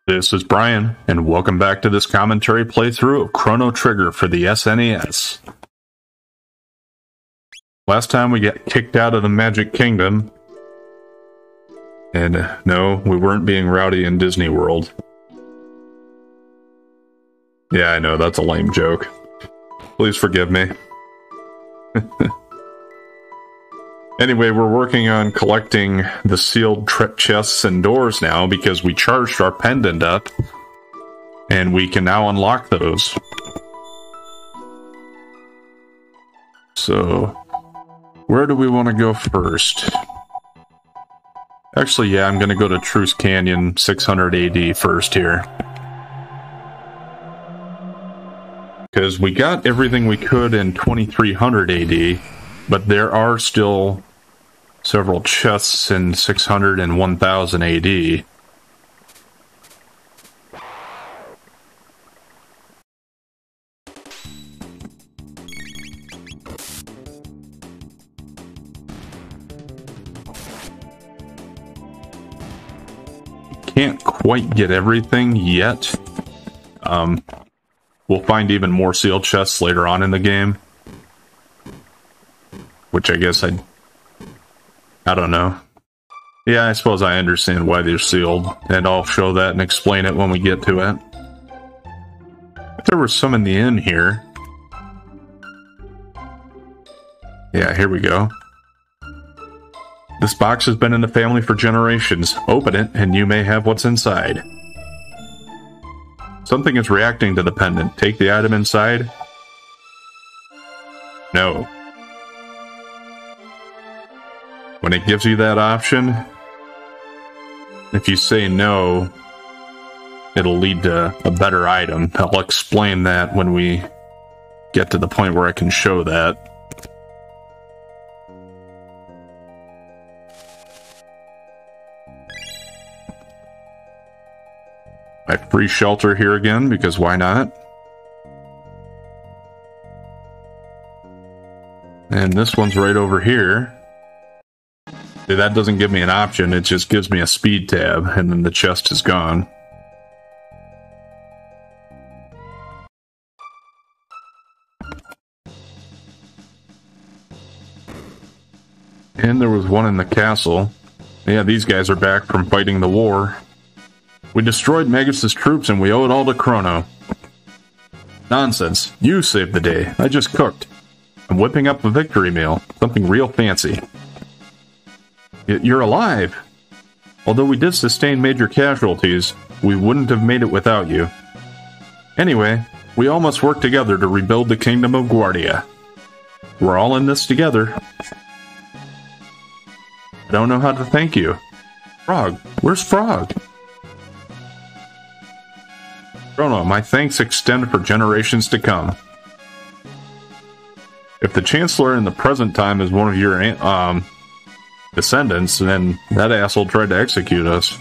This is Brian, and welcome back to this commentary playthrough of Chrono Trigger for the SNES. Last time we got kicked out of the Magic Kingdom, and no, we weren't being rowdy in Disney World. Yeah, I know, that's a lame joke. Please forgive me. Anyway, we're working on collecting the sealed chests and doors now because we charged our pendant up, and we can now unlock those. So, where do we want to go first? Actually, yeah, I'm going to go to Truce Canyon 600 AD first here. Because we got everything we could in 2300 AD, but there are still several chests in 600 and 1000 AD. Can't quite get everything yet. We'll find even more sealed chests later on in the game. Which I guess I don't know. Yeah, I suppose I understand why they're sealed, and I'll show that and explain it when we get to it. If there was some in the inn here. Yeah, here we go. This box has been in the family for generations. Open it, and you may have what's inside. Something is reacting to the pendant. Take the item inside. No. When it gives you that option, if you say no, it'll lead to a better item. I'll explain that when we get to the point where I can show that. I free shelter here again, because why not? And this one's right over here. See, that doesn't give me an option, it just gives me a speed tab, and then the chest is gone. And there was one in the castle. Yeah, these guys are back from fighting the war. We destroyed Magus's troops and we owe it all to Chrono. Nonsense. You saved the day. I just cooked. I'm whipping up a victory meal. Something real fancy. You're alive! Although we did sustain major casualties, we wouldn't have made it without you. Anyway, we all must work together to rebuild the Kingdom of Guardia. We're all in this together. I don't know how to thank you. Frog, where's Frog? Chrono, my thanks extend for generations to come. If the Chancellor in the present time is one of your descendants, then that asshole tried to execute us.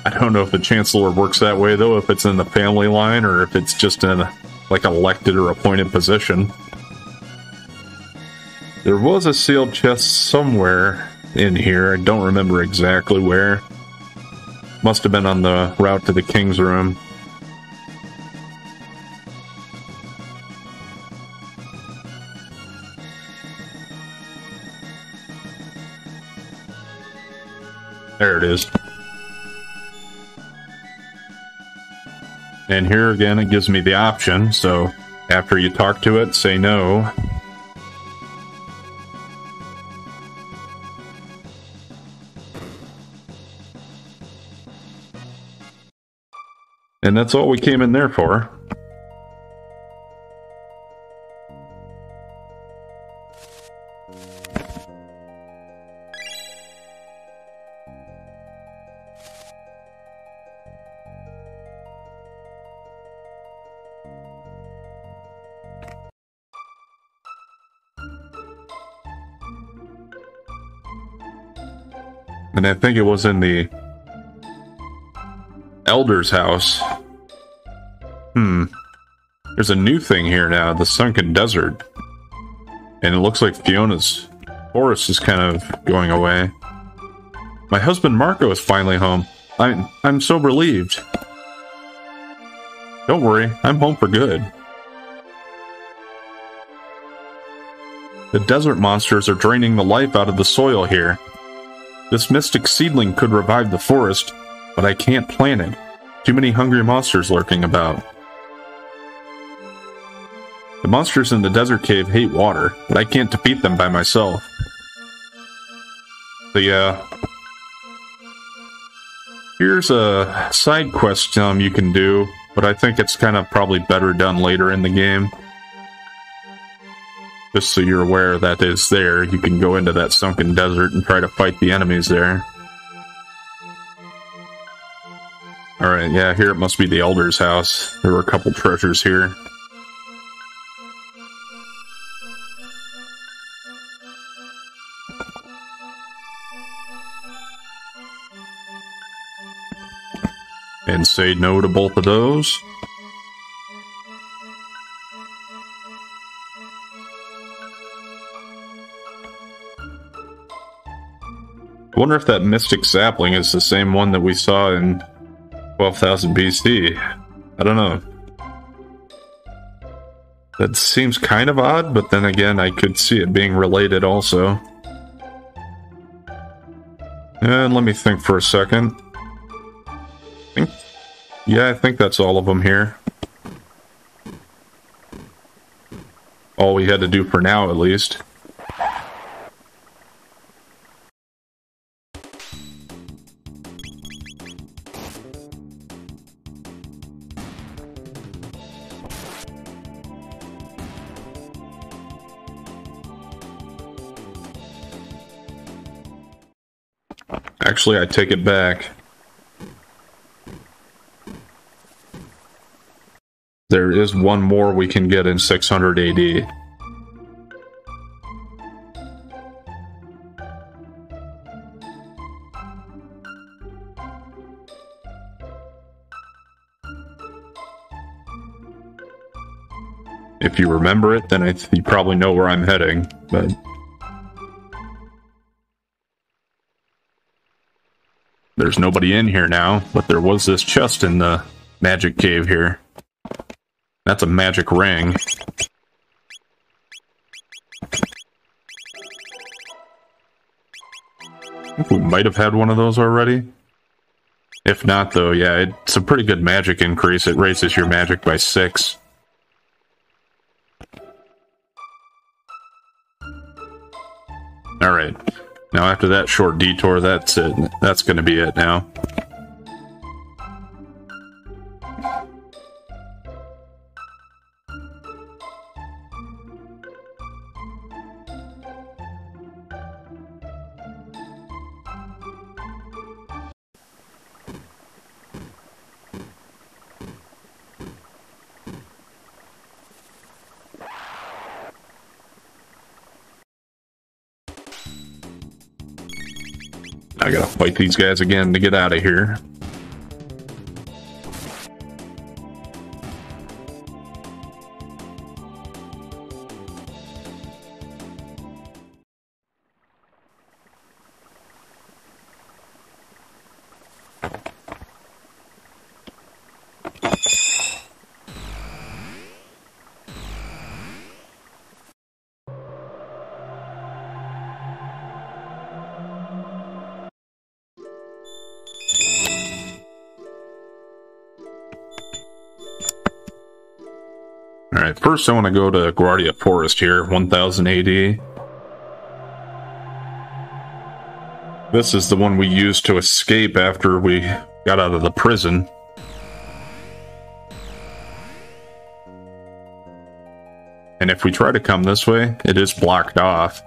I don't know if the Chancellor works that way, though, if it's in the family line, or if it's just in a, like, elected or appointed position. There was a sealed chest somewhere in here, I don't remember exactly where. Must have been on the route to the King's Room. There it is. And here again, it gives me the option, so after you talk to it, say no. And that's all we came in there for. And I think it was in the Elder's house. There's a new thing here now, the Sunken Desert. And it looks like Fiona's forest is kind of going away. My husband Marco is finally home. I'm so relieved. Don't worry, I'm home for good. The desert monsters are draining the life out of the soil here. This mystic seedling could revive the forest, but I can't plant it. Too many hungry monsters lurking about. The monsters in the desert cave hate water, but I can't defeat them by myself. So yeah. Here's a side quest you can do, but I think it's kind of probably better done later in the game. Just so you're aware that it's there, you can go into that sunken desert and try to fight the enemies there. Alright, yeah, here it must be the Elder's house. There were a couple treasures here. And say no to both of those. I wonder if that mystic sapling is the same one that we saw in 12,000 BC. I don't know. That seems kind of odd, but then again, I could see it being related also. And let me think for a second. Yeah, I think that's all of them here. All we had to do for now, at least. Actually, I take it back. There is one more we can get in 600 AD. If you remember it, then you probably know where I'm heading, but... There's nobody in here now, but there was this chest in the magic cave here. That's a magic ring. I think we might have had one of those already. If not, though, yeah, it's a pretty good magic increase. It raises your magic by 6. Alright. Now after that short detour, that's it. That's gonna be it now. I gotta fight these guys again to get out of here. Alright, first I want to go to Guardia Forest here, 1000 AD. This is the one we used to escape after we got out of the prison. And if we try to come this way, it is blocked off.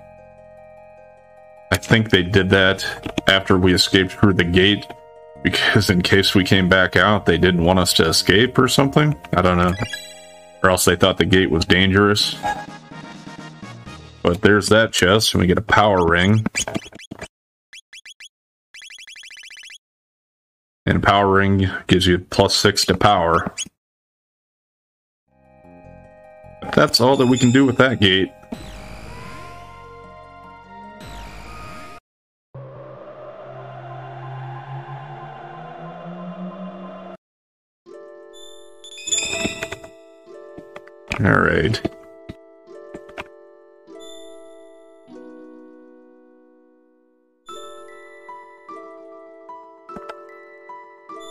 I think they did that after we escaped through the gate, because in case we came back out, they didn't want us to escape or something? I don't know. Or else they thought the gate was dangerous. But there's that chest, and we get a power ring. And a power ring gives you +6 to power. But that's all that we can do with that gate. Alright.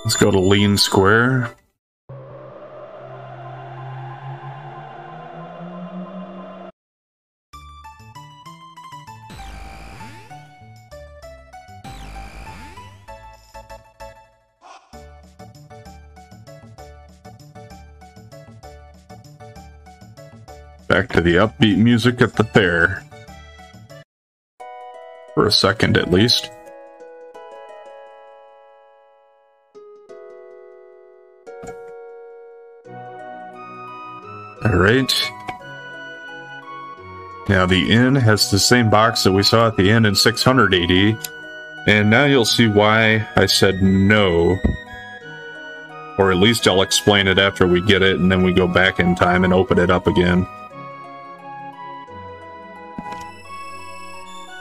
Let's go to Lean Square. Back to the upbeat music at the fair. For a second, at least. Alright. Now the inn has the same box that we saw at the inn in 600 AD. And now you'll see why I said no. Or at least I'll explain it after we get it, and then we go back in time and open it up again.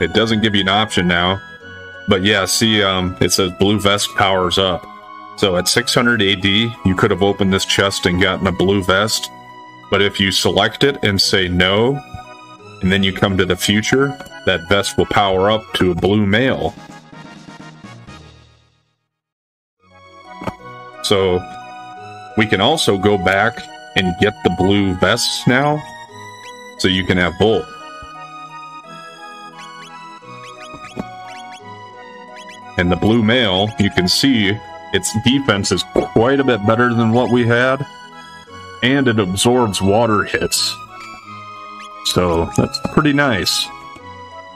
It doesn't give you an option now. But yeah, see, it says blue vest powers up. So at 600 AD, you could have opened this chest and gotten a blue vest. But if you select it and say no, and then you come to the future, that vest will power up to a blue mail. So we can also go back and get the blue vests now, so you can have both. And the blue mail, you can see its defense is quite a bit better than what we had, and it absorbs water hits. So that's pretty nice.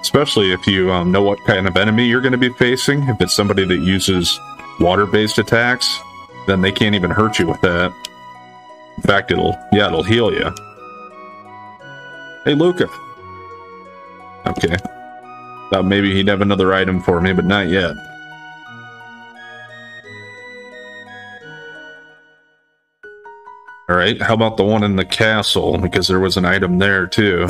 Especially if you know what kind of enemy you're going to be facing. If it's somebody that uses water-based attacks, then they can't even hurt you with that. In fact, it'll heal you. Hey, Luca. Okay. Thought maybe he'd have another item for me, but not yet. Alright, how about the one in the castle? Because there was an item there, too,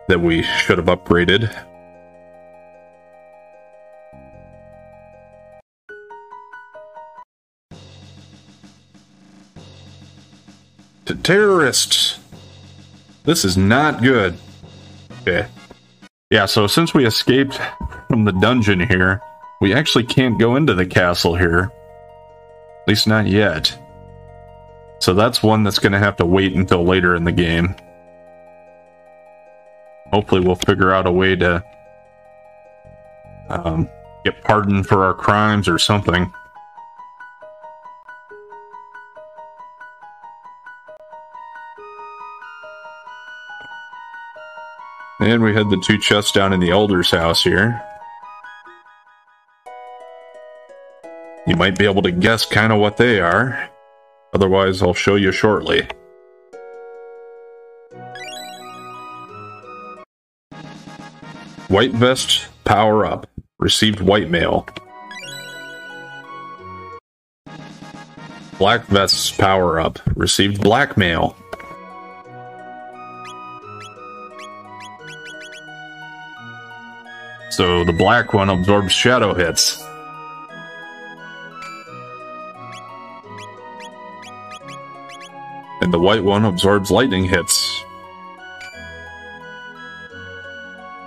that we should have upgraded. To terrorists! This is not good. Okay. Yeah, so since we escaped from the dungeon here, we actually can't go into the castle here. At least not yet. So that's one that's going to have to wait until later in the game. Hopefully we'll figure out a way to get pardoned for our crimes or something. And we had the two chests down in the Elder's house here. You might be able to guess kind of what they are. Otherwise, I'll show you shortly. White vest, power up. Received white mail. Black vests, power up. Received black mail. So the black one absorbs shadow hits. And the white one absorbs lightning hits.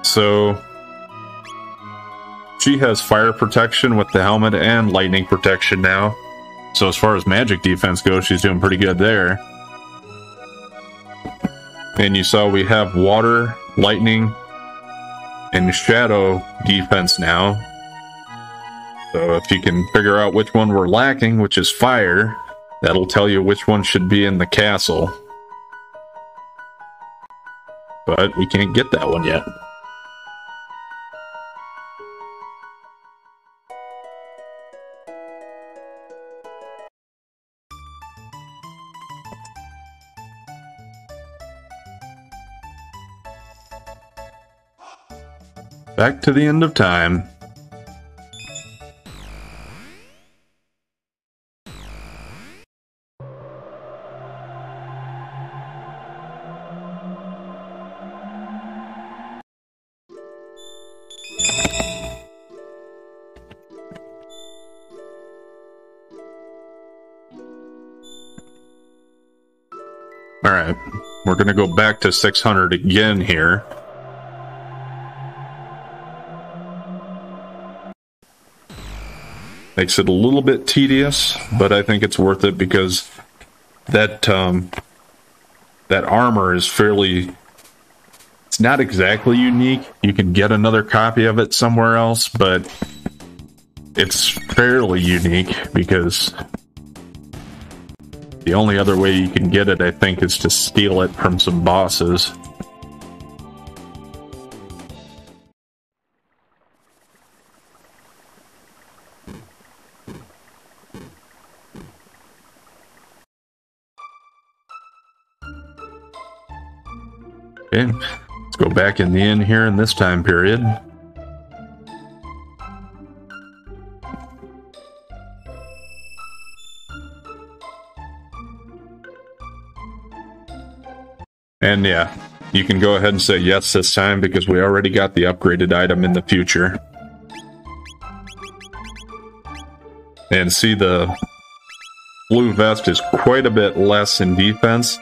So she has fire protection with the helmet and lightning protection now. So as far as magic defense goes, she's doing pretty good there. And you saw we have water, lightning, and shadow defense now. So if you can figure out which one we're lacking, which is fire, that'll tell you which one should be in the castle. But we can't get that one yet. Back to the end of time. Alright, we're gonna go back to 600 again here. Makes it a little bit tedious, but I think it's worth it because that that armor is fairly... It's not exactly unique. You can get another copy of it somewhere else, but it's fairly unique because the only other way you can get it, I think, is to steal it from some bosses. Okay, let's go back in the inn here in this time period. And yeah, you can go ahead and say yes this time because we already got the upgraded item in the future. And see, the blue vest is quite a bit less in defense,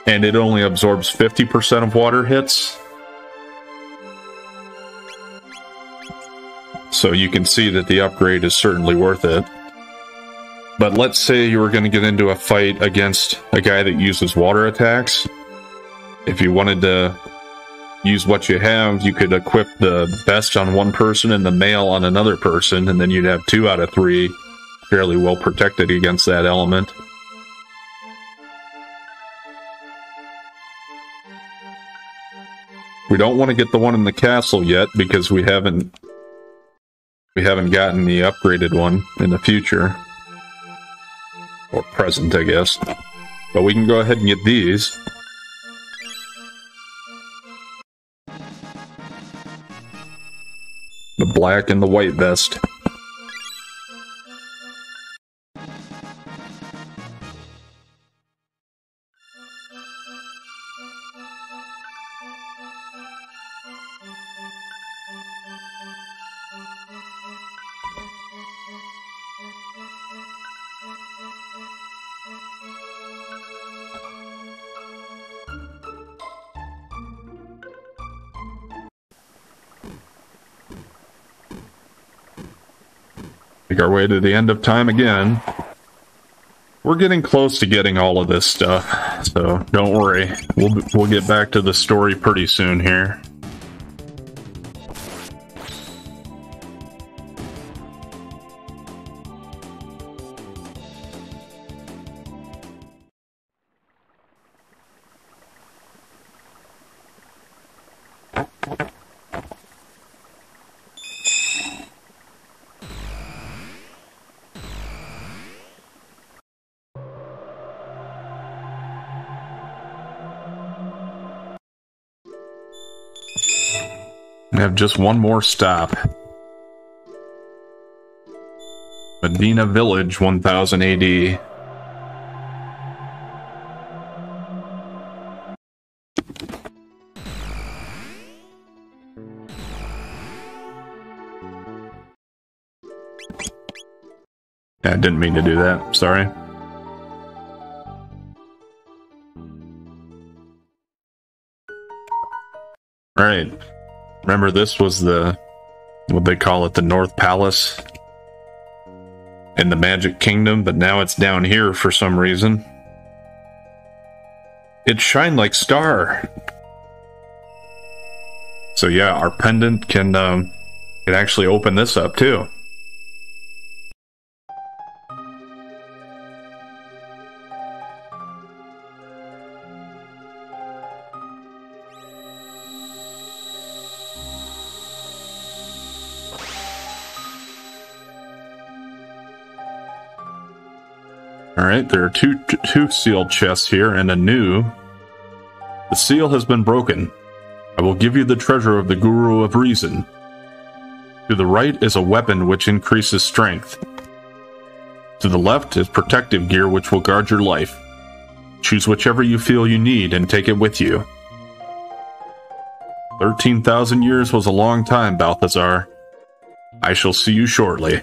and it only absorbs 50% of water hits. So you can see that the upgrade is certainly worth it. But let's say you were going to get into a fight against a guy that uses water attacks. If you wanted to use what you have, you could equip the vest on one person and the mail on another person, and then you'd have 2 out of 3 fairly well protected against that element. We don't want to get the one in the castle yet because we haven't gotten the upgraded one in the future. Or present, I guess. But we can go ahead and get these. The black and the white vest. Make our way to the end of time again. We're getting close to getting all of this stuff, so don't worry. We'll get back to the story pretty soon here. I have just one more stop. Medina Village, 1000 AD. Yeah, I didn't mean to do that. Sorry. Alright. Remember, this was what they call it, the North Palace in the Magic Kingdom, but now it's down here for some reason. It shined like star. So yeah, our pendant can actually open this up too. Alright, there are two sealed chests here and a new. The seal has been broken. I will give you the treasure of the Guru of Reason. To the right is a weapon which increases strength. To the left is protective gear which will guard your life. Choose whichever you feel you need and take it with you. 13,000 years was a long time, Balthazar. I shall see you shortly.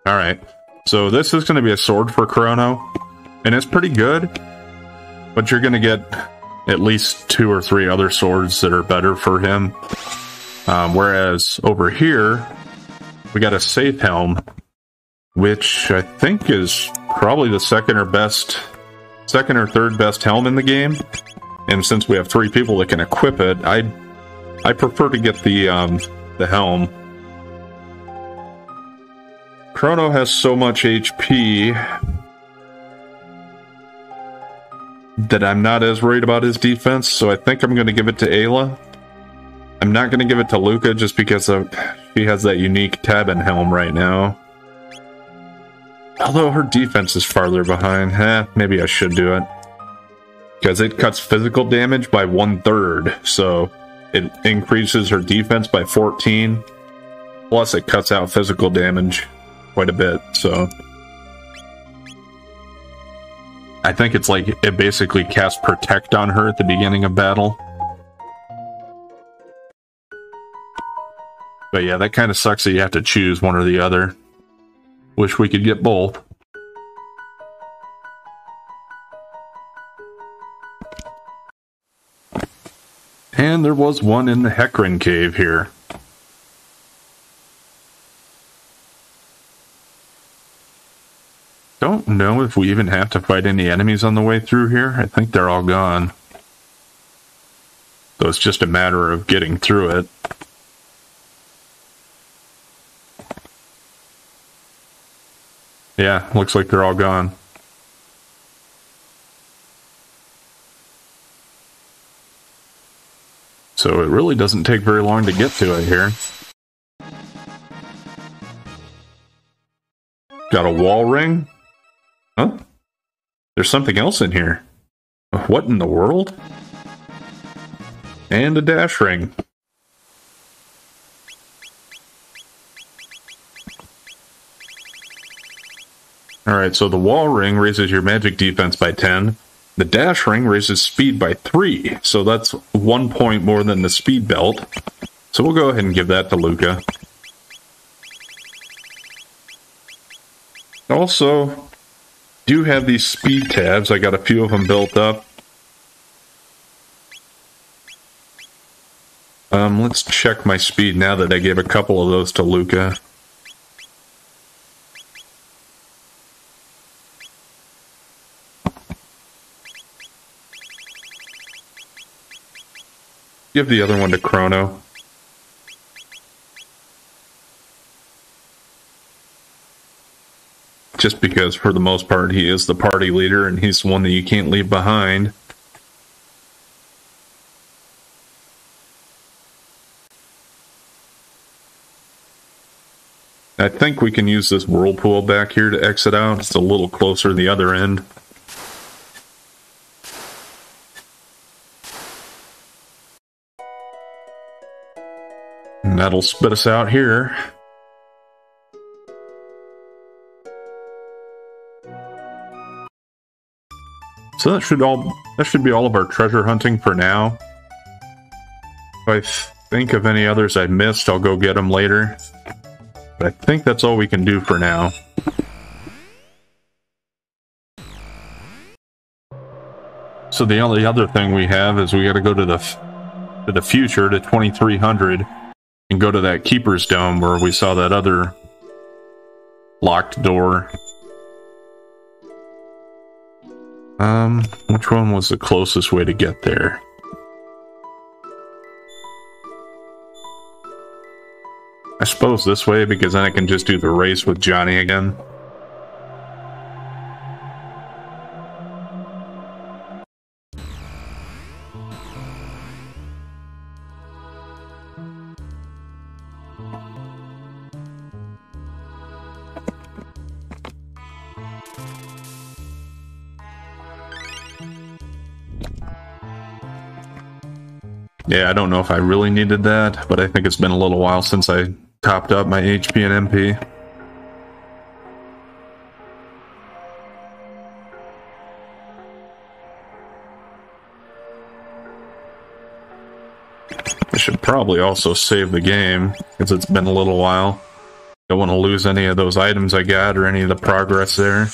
Alright, So this is going to be a sword for Chrono, and it's pretty good, but you're going to get at least 2 or 3 other swords that are better for him. Whereas over here, we got a safe helm, which I think is probably the second or third best helm in the game. And since we have 3 people that can equip it, I prefer to get the helm. Chrono has so much HP that I'm not as worried about his defense, so I think I'm going to give it to Ayla. I'm not going to give it to Luca just because she has that unique Tabin helm right now. Although her defense is farther behind. Maybe I should do it. Because it cuts physical damage by 1/3, so it increases her defense by 14. Plus it cuts out physical damage quite a bit, so... I think it's like it basically casts Protect on her at the beginning of battle. But yeah, that kind of sucks that you have to choose one or the other. Wish we could get both. And there was one in the Hecarim cave here. Don't know if we even have to fight any enemies on the way through here. I think they're all gone. So it's just a matter of getting through it. Yeah, looks like they're all gone. So it really doesn't take very long to get to it here. Got a wall ring? Huh? There's something else in here. What in the world? And a dash ring. Alright, so the wall ring raises your magic defense by 10. The dash ring raises speed by 3, so that's 1 point more than the speed belt. So we'll go ahead and give that to Luca. Also, do have these speed tabs. I got a few of them built up. Let's check my speed now that I gave a couple of those to Luca. Give the other one to Chrono. Just because, for the most part, he is the party leader and he's the one that you can't leave behind. I think we can use this whirlpool back here to exit out. It's a little closer to the other end. And that'll spit us out here. So that should be all of our treasure hunting for now. If I think of any others I missed, I'll go get them later. But I think that's all we can do for now. So the only other thing we have is we got to go to the future, to 2300, and go to that Keeper's Dome where we saw that other locked door. Which one was the closest way to get there? I suppose this way, because then I can just do the race with Johnny again. Yeah, I don't know if I really needed that, but I think it's been a little while since I topped up my HP and MP. I should probably also save the game, because it's been a little while. Don't want to lose any of those items I got or any of the progress there.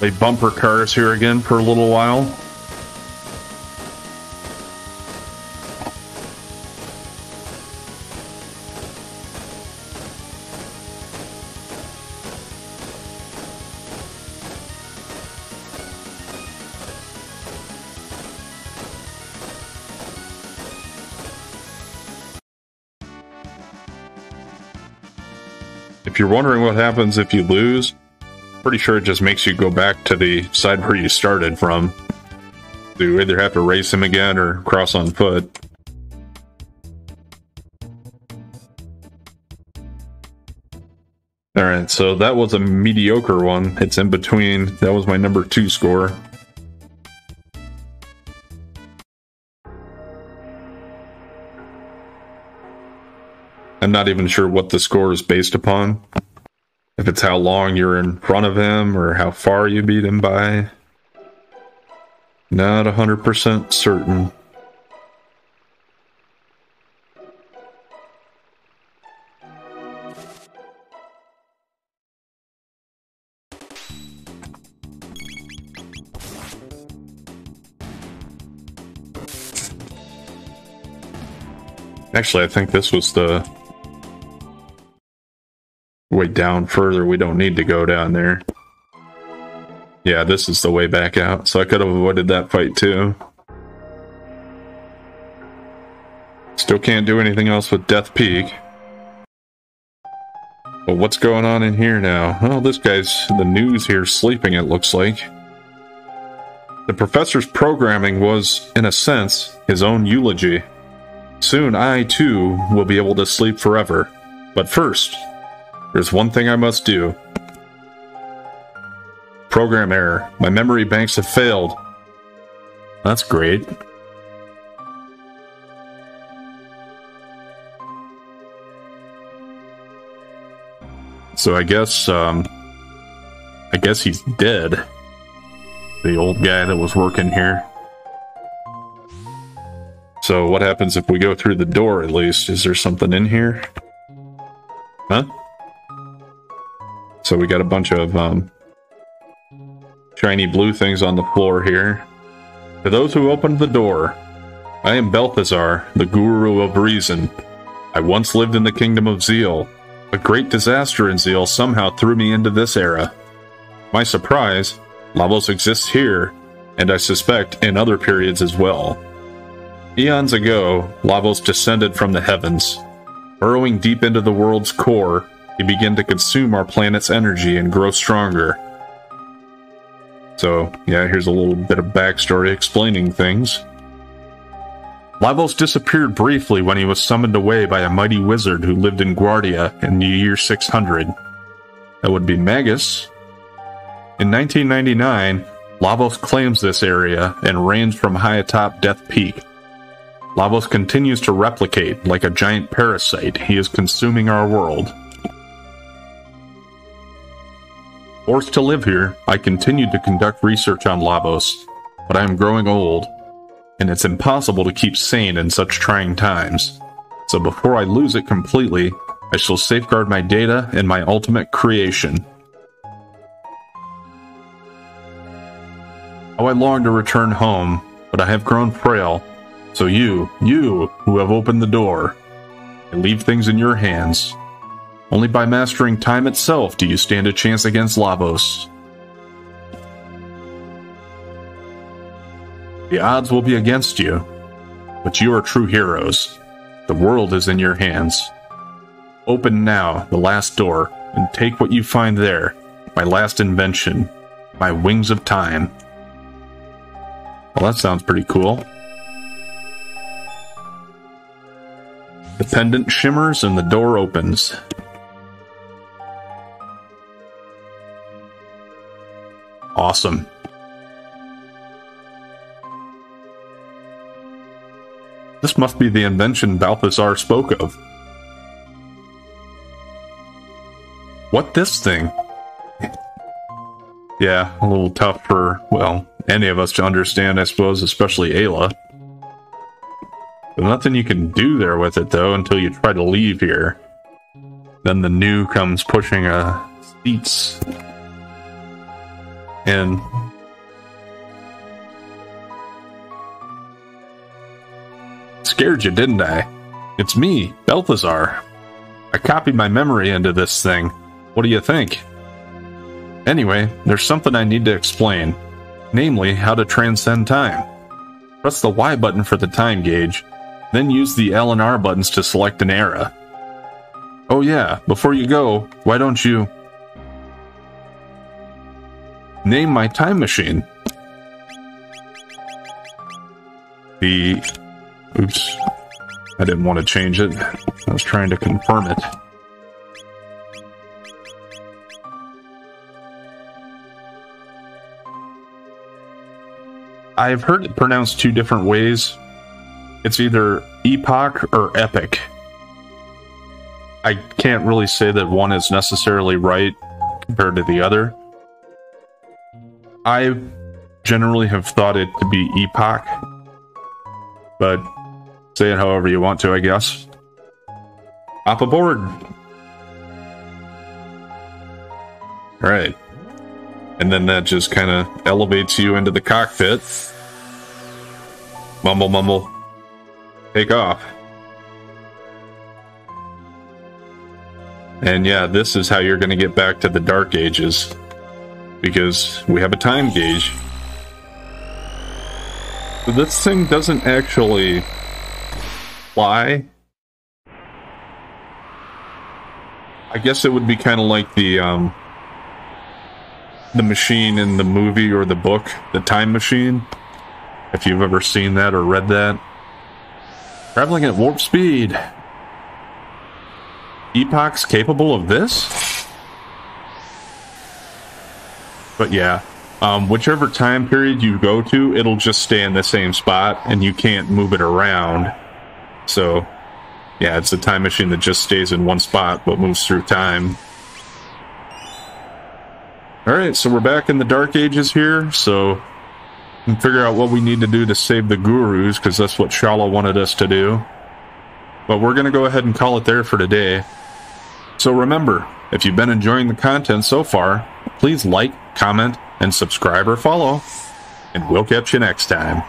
They bumper cars here again for a little while. If you're wondering what happens if you lose, pretty sure it just makes you go back to the side where you started from. So you either have to race him again or cross on foot. Alright, so that was a mediocre one. It's in between. That was my number 2 score. I'm not even sure what the score is based upon. If it's how long you're in front of him or how far you beat him by. Not 100% certain. Actually, I think this was the way down further. We don't need to go down there. Yeah, this is the way back out, so I could have avoided that fight too. Still can't do anything else with Death Peak. But what's going on in here now? Well, this guy's the news here sleeping, it looks like. The professor's programming was, in a sense, his own eulogy. Soon I, too, will be able to sleep forever. But first, there's one thing I must do. Program error. My memory banks have failed. That's great. So I guess he's dead. The old guy that was working here. So what happens if we go through the door at least? Is there something in here? Huh? So we got a bunch of shiny blue things on the floor here. To those who opened the door, I am Balthazar, the Guru of Reason. I once lived in the Kingdom of Zeal. A great disaster in Zeal somehow threw me into this era. My surprise, Lavos exists here, and I suspect in other periods as well. Eons ago, Lavos descended from the heavens. Burrowing deep into the world's core, he began to consume our planet's energy and grow stronger. So, yeah, here's a little bit of backstory explaining things. Lavos disappeared briefly when he was summoned away by a mighty wizard who lived in Guardia in the year 600. That would be Magus. In 1999, Lavos claims this area and reigns from high atop Death Peak. Lavos continues to replicate like a giant parasite. He is consuming our world. Forced to live here, I continued to conduct research on Lavos, but I am growing old, and it's impossible to keep sane in such trying times. So before I lose it completely, I shall safeguard my data and my ultimate creation. How I long to return home, but I have grown frail. So you who have opened the door, I leave things in your hands. Only by mastering time itself do you stand a chance against Lavos. The odds will be against you, but you are true heroes. The world is in your hands. Open now the last door, and take what you find there, my last invention, my wings of time. Well, that sounds pretty cool. The pendant shimmers and the door opens. Awesome. This must be the invention Balthazar spoke of. What this thing? Yeah, a little tough for, well, any of us to understand, I suppose, especially Ayla. There's nothing you can do there with it, though, until you try to leave here. Then the new comes pushing seats. And scared you, didn't I? It's me, Balthazar. I copied my memory into this thing. What do you think? Anyway, there's something I need to explain. Namely, how to transcend time. Press the Y button for the time gauge, then use the L and R buttons to select an era. Oh yeah, before you go, why don't you name my time machine? Oops. I didn't want to change it. I was trying to confirm it. I've heard it pronounced two different ways. It's either epoch or epic. I can't really say that one is necessarily right compared to the other. I generally have thought it to be epoch, but say it however you want to, I guess. Hop aboard! Alright. And then that just kind of elevates you into the cockpit. Mumble, mumble. Take off. And yeah, this is how you're going to get back to the Dark Ages. Because we have a time gauge. So this thing doesn't actually fly. I guess it would be kind of like the machine in the movie or the book, The Time Machine. If you've ever seen that or read that. Traveling at warp speed. Epochs capable of this? But yeah, whichever time period you go to, it'll just stay in the same spot, and you can't move it around. So, yeah, it's a time machine that just stays in one spot, but moves through time. Alright, so we're back in the Dark Ages here, so we can figure out what we need to do to save the gurus, because that's what Shala wanted us to do. But we're going to go ahead and call it there for today. So remember, if you've been enjoying the content so far, please like, comment, and subscribe or follow, and we'll catch you next time.